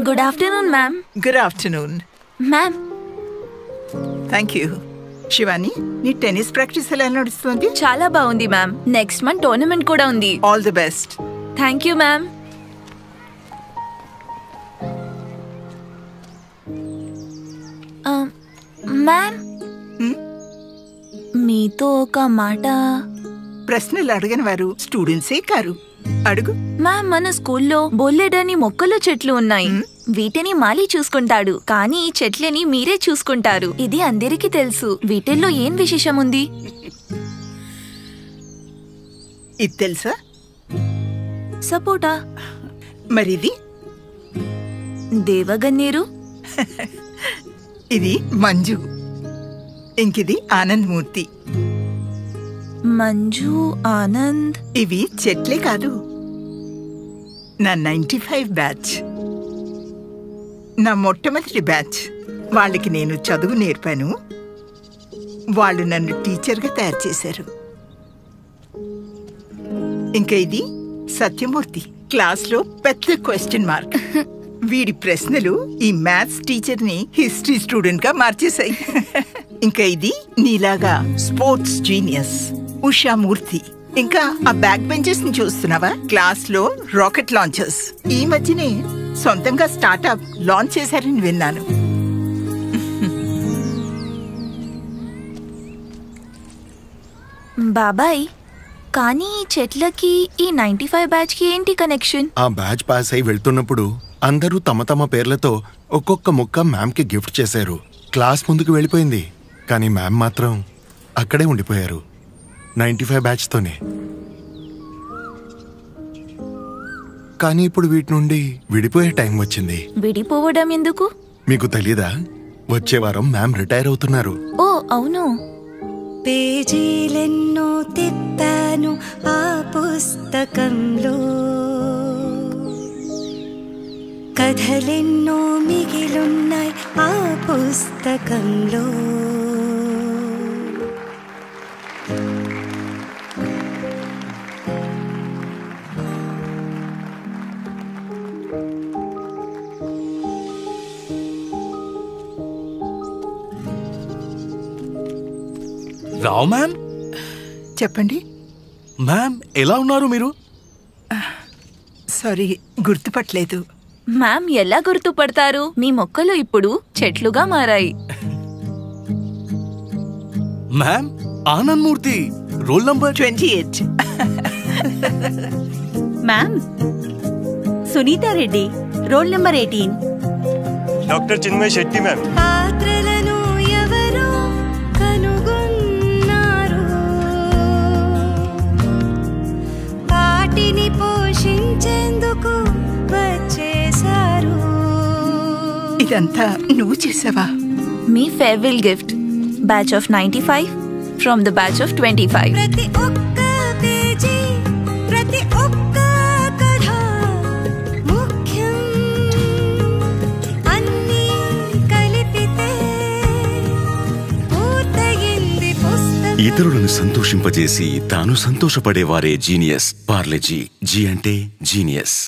Good afternoon ma'am. Good afternoon ma'am. Thank you. Shivani, నీ tennis practice ఎలా నడుస్తుంది? చాలా బాగుంది మ్యామ్. నెక్స్ట్ మంత్ టోర్నమెంట్ కూడా ఉంది. All the best. Thank you ma'am. Ma'am, మీతో ఒక మాట. ప్రశ్నలు అడగని వారు స్టూడెంట్సే కారు. అడుగు. మ్యామ్, మన స్కూల్లో బొల్లేడని మొక్కలు చెట్లు ఉన్నాయి. వీటిని మాలి చూసుకుంటాడు, కానీ ఈ చెట్లని మీరే చూసుకుంటారు. ఇది అందరికీ తెలుసు. వీటిల్లో ఏం విశేషం ఉంది? ఇది తెలుసా? సపోటా. మరిది? దేవగన్నేరు. ఇది మంజు. ఇంకిది ఆనంద్ మూర్తి. మంజు, ఆనంద్. ఇవి చెట్లే కాదు, నా 95 బ్యాచ్. నా మొట్టమొదటి బ్యాచ్. వాళ్ళకి నేను చదువు నేర్పాను. వాళ్ళు నన్ను టీచర్గా తయారు చేశారు. ఇంకా ఇది సత్యమూర్తి. క్లాస్లో పెద్ద క్వశ్చన్ మార్క్. వీడి ప్రశ్నలు ఈ మ్యాథ్స్ టీచర్ని హిస్టరీ స్టూడెంట్గా మార్చేశాయి. ఇంకా ఇది నీలాగా స్పోర్ట్స్ జీనియస్ ఉషామూర్తి. ఇంకా ఆ బ్యాక్ బెంచెస్ ని చూస్తున్నావా? క్లాస్ లో రాకెట్ లాంచర్స్. ఈ మధ్యనే సొంతంగా స్టార్ట్అప్ లాంచ్ చేశారని విన్నాను. బాబాయ్, కానీ ఈ చెట్లకి ఈ 95 బ్యాచ్ కి ఏంటి కనెక్షన్? ఆ బ్యాచ్ పాస్ అయి వెళ్తున్నప్పుడు అందరూ తమ తమ పేర్లతో ఒక్కొక్క ముక్క మ్యామ్ కి గిఫ్ట్ చేశారు. క్లాస్ ముందుకు వెళ్ళిపోయింది, కానీ మ్యామ్ మాత్రం అక్కడే ఉండిపోయారు 95 బ్యాచ్ తోనే. కానీ ఇప్పుడు వీటి నుండి విడిపోయే టైం వచ్చింది. విడిపోవడం ఎందుకు? మీకు తెలీదా? వచ్చే వారం మ్యామ్ రిటైర్ అవుతున్నారు. ఓ అవును. పేజీలెన్నో తిప్పాను ఆ పుస్తకంలో, కథలెన్నో మిగిలున్నాయి ఆ పుస్తకంలో. రావు మ్యామ్. చెప్పండి మ్యామ్, ఎలా ఉన్నారు మీరు? సారీ, గుర్తుపట్టలేదు. మ్యామ్ ఎలా గుర్తుపడతారు? మీ మొక్కలు ఇప్పుడు చెట్లుగా మారాయి. Ma'am, Anand Murthy, roll number 28. Ma'am, Sunitha Reddy, roll number 18. Doctor Chinmay Shetty ma'am. పాత్రలను ఎవరో కనుగొన్నారు, వాటిని పోషించేందుకు వచ్చేశారు. ఇదంతా నువ్వు చేసావా? మీ farewell gift, batch of 95 from the batch of 25. ప్రతి ఒక్క పేజీ, ప్రతి ఒక్క కథ ముఖ్యం. అన్నీ కలిపితే పూర్తయింది పుస్తకం. ఇతరులను సంతోషింపజేసి తాను సంతోషపడేవారే జీనియస్. పార్లేజీ. జీ అంటే జీనియస్.